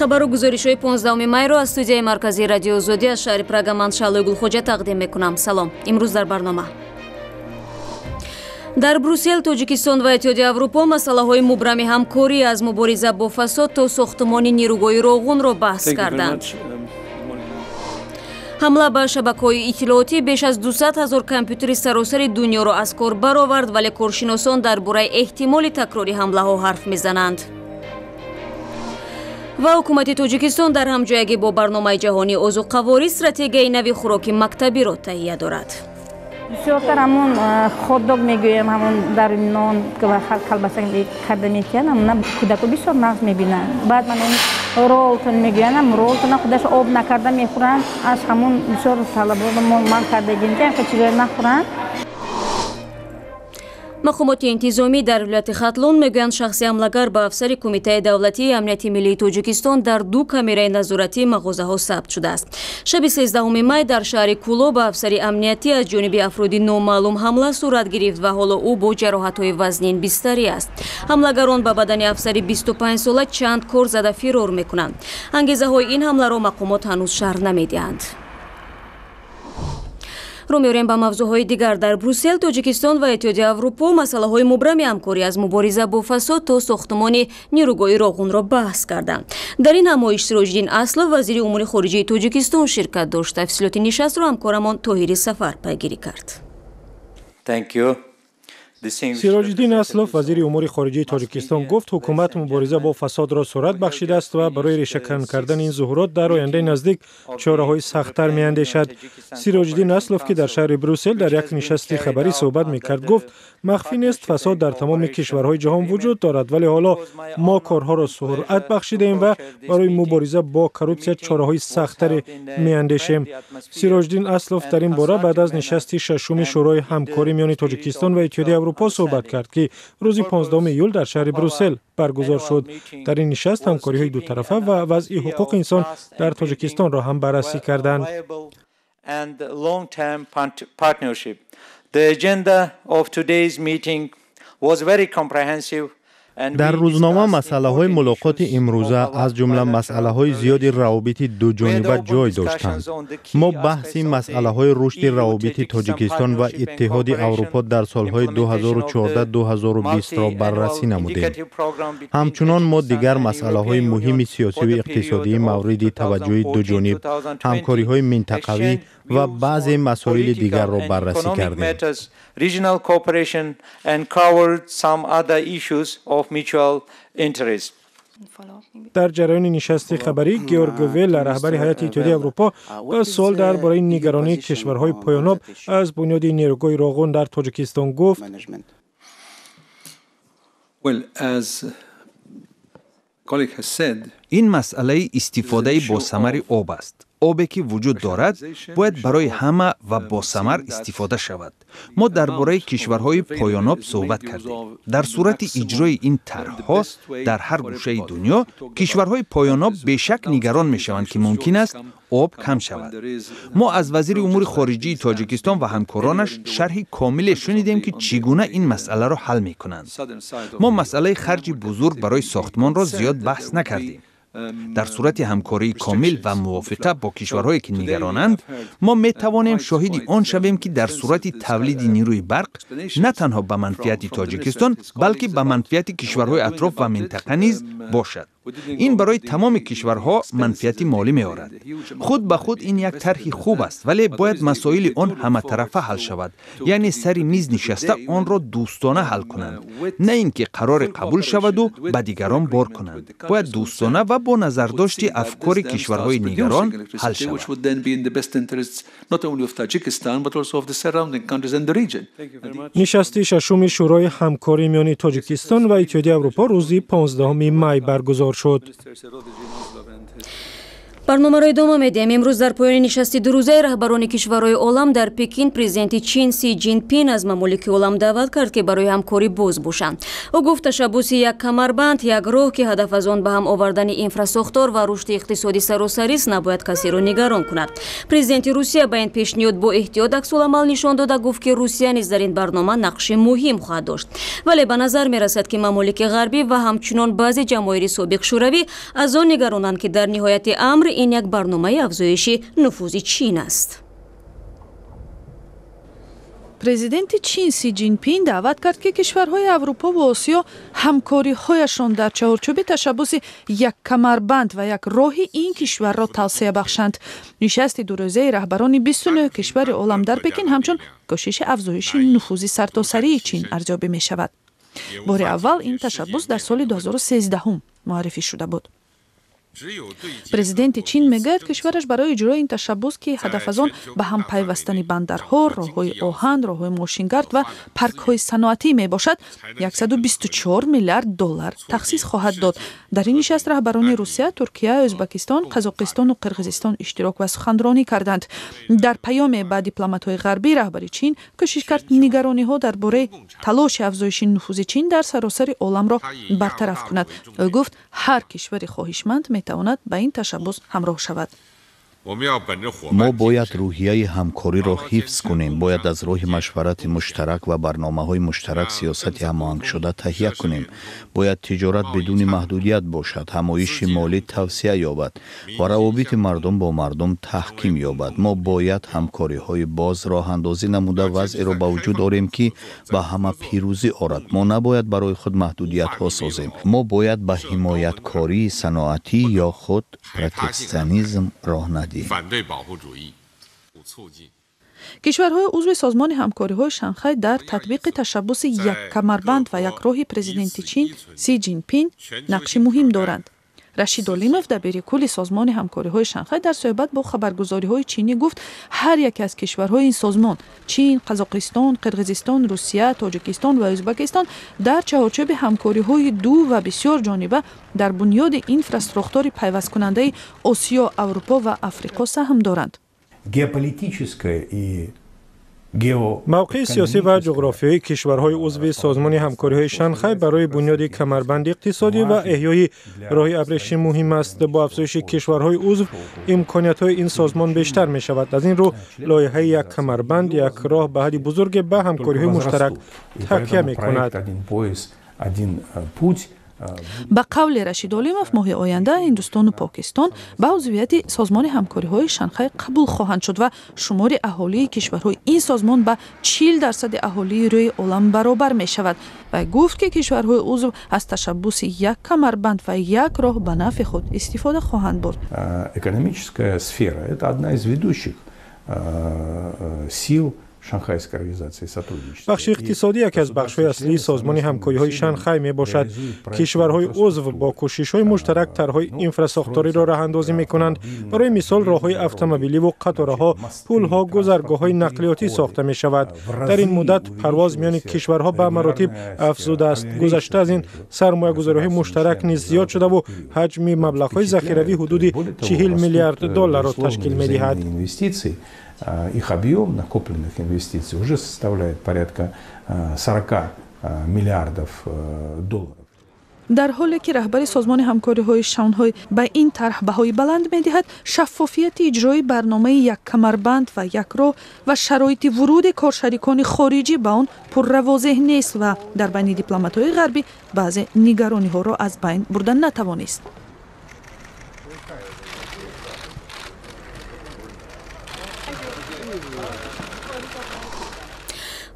хабару гузоришҳои 15 майро аз студияи марказии радио Озодӣ аз шаҳри Прага ман Шаълои Гулхоҷа тақдим мекунам. Салом. Имрӯз дар барнома дар Брюссел Тоҷикистон ва Иттиҳоди Аврупо масъалаҳои мубрами ҳамкорӣ аз мубориза бо фасод то сохтмони нирӯгоҳи Роғунро баҳс карданд. ҳамла ба шабакаҳои иттилоотӣ беш аз 200 000 компютери саросари дунёро аз кор баровард, вале коршиносон дар бораи эҳтимоли такрори ҳамлаҳо ҳарф мезананд. ва ҳукумати Тоҷикистон дар ҳамҷоягӣ бо барномаи ҷаҳонии озуқаворӣ стратегияи нави хӯроки мактабиро таҳия дорад. бисёртар ҳамон ходдог мегӯям, ҳамон дар нон калбаса карда мекунад, ҳамона кӯдако бисёр нағз мебинанд. баъд ман ролтон мегӯям, ролтона худаш об накарда мехӯранд. аз ҳамон бисёр талабот ман кардагим ки ҳамон чизоро нахӯранд. мақомоти интизомӣ дар вилояти Хатлон мегӯянд шахси ҳамлагар ба афсари Кумитаи давлатии амнияти миллии Тоҷикистон дар 2 камераи назоратии мағозаҳо сабт шудааст. шаби 13 май дар шаҳри Куло ба афсари амниятӣ аз ҷониби афроди номаълум ҳамла сурат гирифт ва ҳоло ӯ бо ҷароҳатҳои вазнин бистарӣ аст. ҳамлагарон ба бадани афсари 25-сола чанд кор зада фирор мекунанд. ангезаҳои ин ҳамларо мақомот ҳанӯз шарҳ намедиҳанд. ро меорем ба мавзӯъҳои дигар. дар Брюссел Тоҷикистон ва Иттиҳоди Аврупо масъалаҳои мубрами ҳамкорӣ аз мубориза бо фасод то сохтмони нирӯгоҳи Роғунро баҳс карданд. дар ин ҳамоиш Сироҷиддин Аслов, вазири умури хориҷии Тоҷикистон ширкат дошт. тафсилоти нишастро ҳамкорамон Тоҳири Сафар пайгирӣ кард. Сироҷиддин Аслов, вазири умури хориҷии Тоҷикистон, гуфт ҳукумат мубориза бо фасодро сурат бахшидааст ва барои решакан кардани ин зуҳурот дар ояндаи наздик чораҳои сахттар меандешад. Сироҷиддин Аслов, ки дар шаҳри Брюссел дар як нишасти хабарӣ суҳбат мекард, гуфт махфӣ нест, фасод дар тамоми кишварҳои ҷаҳон вуҷуд дорад, вале ҳоло мо корҳоро сурат бахшидаем ва барои мубориза бо коррупсия чораҳои сахттаре меандешем. Сироҷиддин Аслов дар ин бора баъд аз нишасти шашуми шӯрои ҳамкорӣ миёни Тоҷикистон ва Иттиҳоди Аврупо суҳбат кард, ки рӯзи 15 июл дар шаҳри Брюссел баргузор шуд. дар ин нишаст ҳамкориҳои дутарафа ва вазъи ҳуқуқи инсон дар Тоҷикистонро ҳам баррасӣ карданд. The agenda of today's meeting was very comprehensive. дар рӯзнома масъалаҳои мулоқоти имрӯза аз ҷумла масъалаҳои зиёди равобити дуҷониба ҷой доштанд. мо баҳси масъалаҳои рушди равобити Тоҷикистон ва Иттиҳоди Аврупо дар солҳои 2014-2020ро баррасӣ намудем. ҳамчунон мо дигар масъалаҳои муҳими сиёсиву иқтисодии мавриди таваҷҷӯҳи дуҷониб, ҳамкориҳои минтақавӣ ва баъзе масоили дигарро баррасӣ кардем. Regional cooperation and covered some other issues of mutual interest. дар ҷараёни нишасти хабарӣ Георг Велла, раҳбари ҳайати Иттиҳоди Аврупо, ба суол дар бораи нигаронии кишварҳои поёноб аз бунёди нерӯгоҳи Роғун дар Тоҷикистон гуфт: ин масъалаи истифодаи босамари об аст. обе ки вуҷуд дорад бояд барои ҳама ва босамар истифода шавад. мо дар бораи кишварҳои поёноб суҳбат кардем. дар сурати иҷрои ин тарҳҳо дар ҳар гӯшаи дунё кишварҳои поёноб бешак нигарон мешаванд ки мумкин аст об кам шавад. мо аз вазири умури хориҷии Тоҷикистон ва ҳамкоронаш шарҳи комиле шунидем ки чӣ гуна ин масъаларо ҳал мекунанд. мо масъалаи харҷи бузург барои сохтмонро зиёд баҳс накардем. дар сурати ҳамкории комил ва мувофиқа бо кишварҳое ки нигаронанд, мо метавонем шоҳиди он шавем ки дар сурати тавлиди нирӯи барқ на танҳо ба манфиати Тоҷикистон, балки ба манфиати кишварҳои атроф ва минтақа низ бошад. ин барои тамоми кишварҳо манфиати молӣ меорад. худ ба худ ин як тарҳи хуб аст, вале бояд масоили он ҳаматарафа ҳал шавад, яъне сари миз нишаста онро дӯстона ҳал кунанд, на ин ки қароре қабул шаваду ба дигарон бор кунанд. бояд дӯстона ва бо назардошти афкори кишварҳои нигарон ҳал шавад. нишасти шашуми шӯрои ҳамкории миёни Тоҷикистон ва Иттиҳоди Аврупо рӯзи 15 май баргузор шуд. барномаро идома медиҳем. имрӯз дар поёни нишасти дурӯзаи раҳбарони кишварҳои олам дар Пекин президенти Чин Си Ҷинпин аз мамолики олам даъват кард ки барои ҳамкорӣ боз бошанд. ӯ гуфт ташаббуси як камарбанд, як роҳ ки ҳадаф аз он ба ҳам овардани инфрасохтор ва рушди иқтисоди саросарист набояд касеро нигарон кунад. Президенти Русия ба ин пешниҳод бо эҳтиёт аксуламал нишон дода гуфт ки Русия низ дар ин барнома нақши муҳим хоҳад дошт. Вале ба назар мерасад ки мамолики ғарбӣ ва ҳамчунон баъзе ҷамоҳири собиқ шӯравӣ аз он нигаронанд ки дар ниҳояти амр ин як барномаи афзоиши нуфузи Чин аст. президенти Чин Си Ҷинпин даъват кард ки кишварҳои Аврупо ва Осиё ҳамкориҳояшон дар чаҳорчӯби ташаббуси як камарбанд ва як роҳи ин кишварро тавсия бахшанд. нишасти дурӯзаи раҳбарони 29 кишвари олам дар Пекин ҳамчун кӯшиши афзоиши нуфузи сартосарии Чин арзёбӣ мешавад. бори аввал ин ташаббус дар соли 2013 муаррифӣ шуда буд. президенти Чин мегӯяд кишвараш барои иҷрои ин ташаббус ки ҳадаф аз он ба ҳам пайвастани бандарҳо, роҳҳои оҳан, роҳҳои мошингард ва паркҳои саноатӣ мебошад, $124 миллиард тахсис хоҳад дод. дар ин нишаст раҳбарони Русия, Туркия, Ӯзбекистон, Қазоқистону Қирғизистон иштирок ва суханронӣ карданд. дар паёме ба дипломатҳои ғарбӣ раҳбари Чин кӯшиш кард нигарониҳо дар бораи талоши афзоиши нуфузи Чин дар саросари оламро бартараф кунад. ӯ гуфт ҳар кишвари хоҳишманд метавонад ба ин ташаббус ҳамроҳ шавад. мо бояд рӯҳияи ҳамкориро ҳифз кунем, бояд аз роҳи машварати муштарак ва барномаҳои муштарак сиёсати ҳамоҳангшуда таҳия кунем. бояд тиҷорат бидуни маҳдудият бошад, ҳамоиши молӣ тавсия ёбад ва равобити мардум бо мардум таҳким ёбад. мо бояд ҳамкориҳои боз роҳандозӣ намуда вазъеро ба вуҷуд орем ки ба ҳама пирӯзӣ орад. мо набояд барои худ маҳдудиятҳо созем. мо бояд ба ҳимояткории саноатӣ ё худ протекционизм роҳ надиҳем. кишварҳои узви созмони ҳамкориҳои Шанхай дар татбиқи ташаббуси як камарбанд ва як роҳи президенти Чин Си Ҷинпин нақши муҳим доранд. Рашид Олимов, дабири кулли созмони ҳамкориҳои Шанхай, дар суҳбат бо хабаргузориҳои чинӣ гуфт, ҳар яке аз кишварҳои ин созмон Чин, Қазоқистон, Қирғизистон, Русия, Тоҷикистон ва Ӯзбекистон дар чаҳорчӯби ҳамкориҳои ду ва бисёр ҷониба дар бунёди инфраструктури пайвасткунандаи Осиё, Аврупо ва Африқо саҳм доранд. мавқеи сиёсӣ ва ҷуғрофиёи кишварҳои узви созмони ҳамкориҳои Шанхай барои бунёди камарбанди иқтисодӣ ва эҳёи роҳи абрешӣ муҳим аст. бо афзоиши кишварҳои узв имкониятҳои ин созмон бештар мешавад. аз ин рӯ лоиҳаи як камарбанд, як роҳ ба ҳадди бузурге ба ҳамкориҳои муштарак такя мекунад. ба қавли Рашид Олимов, моҳи оянда Ҳиндустону Покистон ба узвияти созмони ҳамкориҳои Шанхай қабул хоҳанд шуд ва шумори аҳолии кишварҳои ин созмон ба 40% аҳолии рӯи олам баробар мешавад. вай гуфт ки кишварҳои узв аз ташаббуси як камарбанд ва як роҳ ба нафъи худ истифода хоҳанд бурд. Экономическая сфера – это одна из ведущих сил шанхайской организации сотрудничества. бахши иқтисодӣ яке аз бахшҳои аслии созмони ҳамкориҳои Шанхай мебошад. кишварҳои узв бо кӯшишҳои муштарак тарҳҳои инфраструктуриро раҳандозӣ мекунанд. барои мисол роҳҳои автомобиливу қатораҳо, пулҳо, гузаргоҳҳои нақлиётӣ сохта мешавад. дар ин муддат парвоз миёни кишварҳо ба маротиб афзудааст. гузашта аз ин сармоягузориҳои муштарак низ зиёд шудаву ҳаҷми маблағҳои захиравӣ ҳудуди $40 миллиард ташкил медиҳад. Их объем накопленных инвестиций уже составляет порядка $40 миллиардов. дар ҳоле ки раҳбари созмони ҳамкориҳои Шанхай ба ин тарҳ баҳои баланд медиҳад, шаффофияти иҷрои барномаи як камарбанд ва як роҳ ва шароити вуруди коршарикони хориҷӣ ба он пурравозеҳ нест ва дар байни дипломатҳои ғарбӣ баъзе нигарониҳоро аз байн бурда натавонист.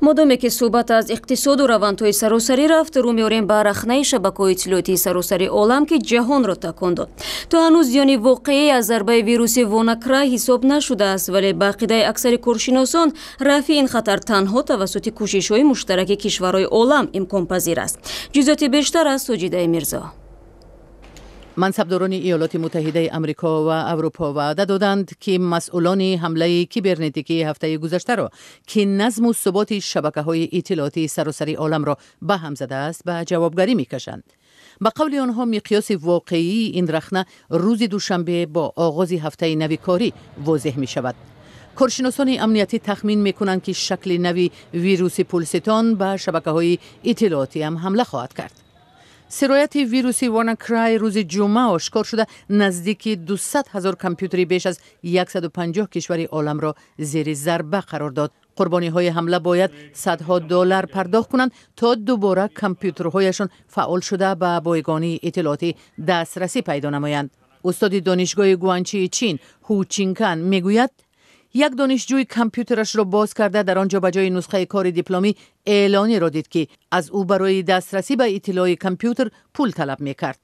модоме ки суҳбат аз иқтисоду равандҳои саросарӣ рафт, рӯ меорем ба рахнаи шабакаҳои иттилоотии саросари олам ки ҷаҳонро такон дод. то ҳанӯз зиёни воқеӣ аз зарбаи вируси WannaCry ҳисоб нашудааст, вале ба ақидаи аксари коршиносон рафъи ин хатар танҳо тавассути кӯшишҳои муштараки кишварҳои олам имконпазир аст. ҷузъиёти бештар аз Соҷидаи Мирзо. منصبداران ایالات متحده آمریکا و اروپا وعده دادند که مسئولان حمله کیبرنتیکی هفته گذشته را که نظم و ثبات شبکه‌های اطلاعاتی سراسر عالم را به هم زده است به جوابگری می‌کشند. به قول آنها مقیاس واقعی این رخنه روز دوشنبه با آغاز هفته نوی کاری واضح می شود. کارشناسان امنیتی تخمین می کنند که شکل نوی ویروس پولستان به شبکه‌های اطلاعاتی هم حمله خواهد کرد. سرایت ویروس واناکرای روز جمعه آشکار شده نزدیک 200,000 کامپیوتری بیش از 150 کشور عالم را زیر ضربه قرار داد. قربانی های حمله باید صدها دلار پرداخت کنند تا دوباره کامپیوترهایشان فعال شده به بایگانی اطلاعاتی دسترسی پیدا نمایند. استاد دانشگاه گوانچی چین هو چینکن میگوید یک دانشجوی کامپیوترش را باز کرده در آنجا به جای نسخه کار دیپلمی اعلانی را دید که از او برای دسترسی به اطلاع کامپیوتر پول طلب میکرد.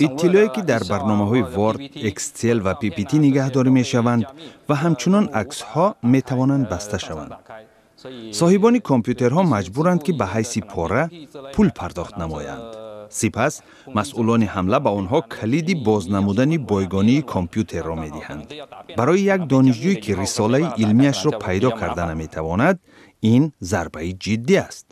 اطلاعی که در برنامه‌های وارد، اکسل و پی پی تی نگهداری می‌شوند و همچنان عکس‌ها می‌توانند بسته شوند. صاحبان کامپیوترها مجبورند که به حیث پاره پول پرداخت نمایند. سپس مسئولان حمله به آنها کلید بازنمودن بایگانی کامپیوتر را می‌دهند. برای یک دانشجویی که رساله علمیش را پیدا کرده نمی‌تواند، این ضربه جدی است.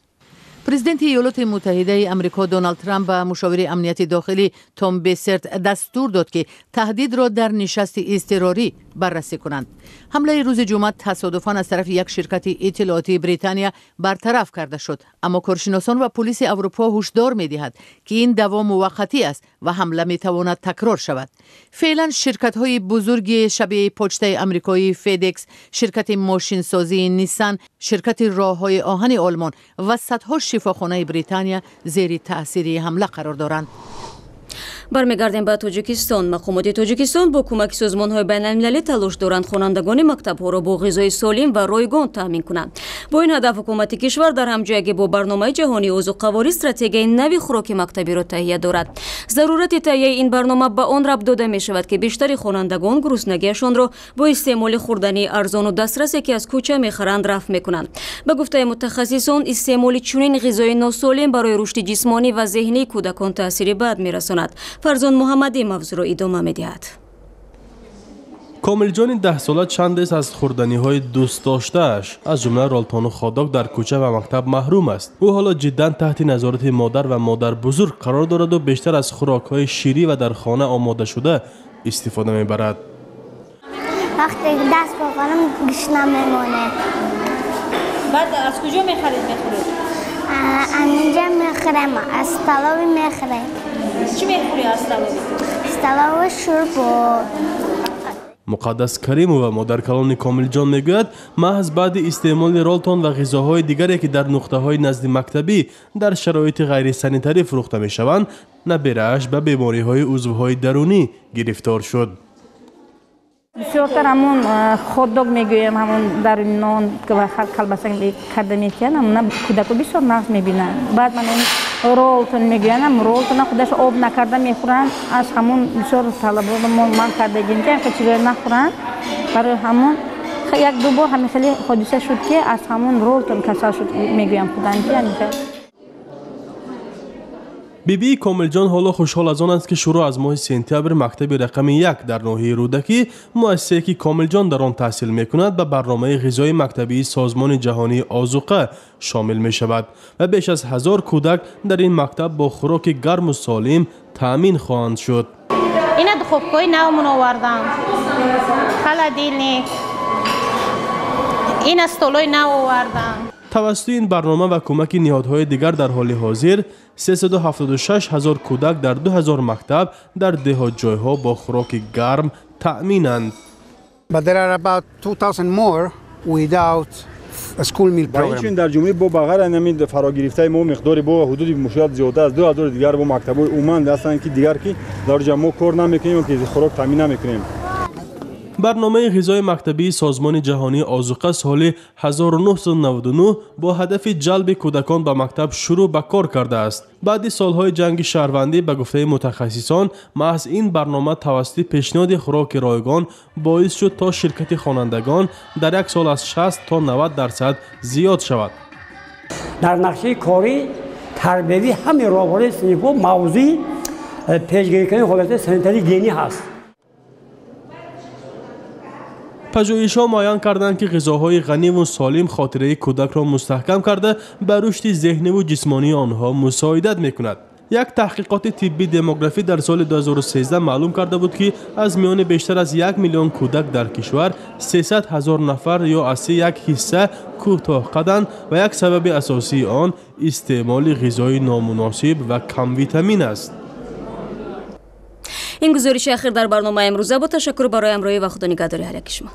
پرزیدنت ایالات متحده آمریکا دونالد ترامپ به مشاور امنیتی داخلی توم بیسرت دستور داد که تهدید را در نشست اضطراری بررسی کنند. حمله روز جمعه تصادفاً از طرف یک شرکت اطلاعاتی بریتانیا برطرف کرده شد، اما کارشناسان و پلیس اروپا هشدار می‌دهند که این دوا موقتی است و حمله می‌تواند تکرار شود. فعلا شرکت‌های بزرگ شبیه پست آمریکایی فیدکس، شرکت ماشین سازی نیسان، شرکت راه‌های آهن آلمان و صدها شفاخانه بریتانیا زیر تأثیر حمله قرار دارند. برمیگردیم به تاجیکستان. مقامات تاجیکستان با کمک سازمان‌های بین‌المللی تلاش دارند خوانندگان مکتب‌ها را با غذای سالم و رایگان تامین کنند. با این هدف حکومت کشور در همجایگی با برنامه جهانی اوضاع قواری استراتژی نوی خوراک مکتبی را تهیه دارد. ضرورت تهیه این برنامه به آن ربط داده می‌شود که بیشتر خوانندگان گرسنگیشان را با استعمال خوردنی ارزان و دسترسی که از کوچه می‌خرند رفع می‌کنند. به گفته متخصصان استعمال چنین غذای ناسالم برای رشد جسمانی و ذهنی کودکان تأثیر بد می‌رساند. فرزان محمدی موضوع را ادامه می‌دهد. کامل جان 10 ساله چند است از خوردنی‌های دوست داشته‌اش از جمله رالتان و خاداک در کوچه و مکتب محروم است. او حالا جداً تحت نظارت مادر و مادر بزرگ قرار دارد و بیشتر از خوراک‌های شیری و در خانه آماده شده استفاده می‌برد. وقتی دست بخورم گشنم میمونه. بعد از کجا می‌خرید؟ اینجا می‌خرم، از طلبی می‌خرم. چی می‌خوری از طلبی؟ طلب شوربا. مقدس کریمو و مادر کلان کامل جان میگوید محض بعد استعمال رالتان و غذاهای دیگری که در نقطه‌های نزد مکتبی در شرایط غیر سانیتری فروخته می‌شوند، نبیره‌اش به بیماری‌های عضوهای درونی گرفتار شد. بسیارتر همون خوددوگ میگویم، همون در نان که کلبسه کرده میکنن، همون کودکو بسیار نقص میبینن. بعد من این رولتون میگویم، رولتون خودش آب نکرده میخورن، از همون بسیار طلبه من کرده گیم که چیزی نخورن. برای همون یک دو بار همین خیلی حادثه شد که از همون رولتون کسا شد میگویم خودن که بیبی کامل جان حالا خوشحال از آن است که شروع از ماه سپتامبر مکتب رقم 1 در ناحیه رودکی مؤسسه‌ای که کامل جان در آن تحصیل می‌کند به برنامه غذای مکتبی سازمان جهانی آذوقه شامل می‌شود و بیش از 1000 کودک در این مکتب با خوراک گرم و سالم تامین خواهند شد. اینا دخوبکای نومون آوردم، خلدیلنیک، این استولای نو آوردم. توسط این برنامه و کمک نهادهای دیگر در حال حاضر 376,000 کودک در 2000 مکتب در دهات جایها با خوراک گرم تأمینند. But there are about 2000 more without a school meal program. در جمله با بغیر همین فراگرفته ما مقداری با حدود مشکلات زیاده از 2000 دیگر با مکتب‌های عمومی هستند که دیگر که در جمع کار نمی‌کنیم و که خوراک تامین نمی‌کنیم. برنامه غذای مکتبی سازمان جهانی آذوقه سال 1999 با هدف جلب کودکان به مکتب شروع به کار کرده است. بعد سالهای جنگ شهروندی به گفته متخصصان محض این برنامه توسط پیشنهاد خوراک رایگان باعث شد تا شرکت خوانندگان در یک سال از 60 تا 90% زیاد شود. در نقشه کاری تربیتی همین راهبری صنف‌ها موضوع پیشگیری کردن حالت سنتری گینی هست. پژوهش‌ها معین کردند که غذاهای غنی و سالم خاطره کودک را مستحکم کرده به رشد ذهنی و جسمانی آنها مساعدت می‌کند. یک تحقیقات طبی دموگرافی در سال 2013 معلوم کرده بود که از میان بیشتر از 1 میلیون کودک در کشور 300,000 نفر یا از یک حصه کوتاه قدند و یک سبب اساسی آن استعمال غذای نامناسب و کم ویتامین است. این گزارش اخیر در برنامه امروزه با تشکر برای همراهی و خدا نگهداری شما.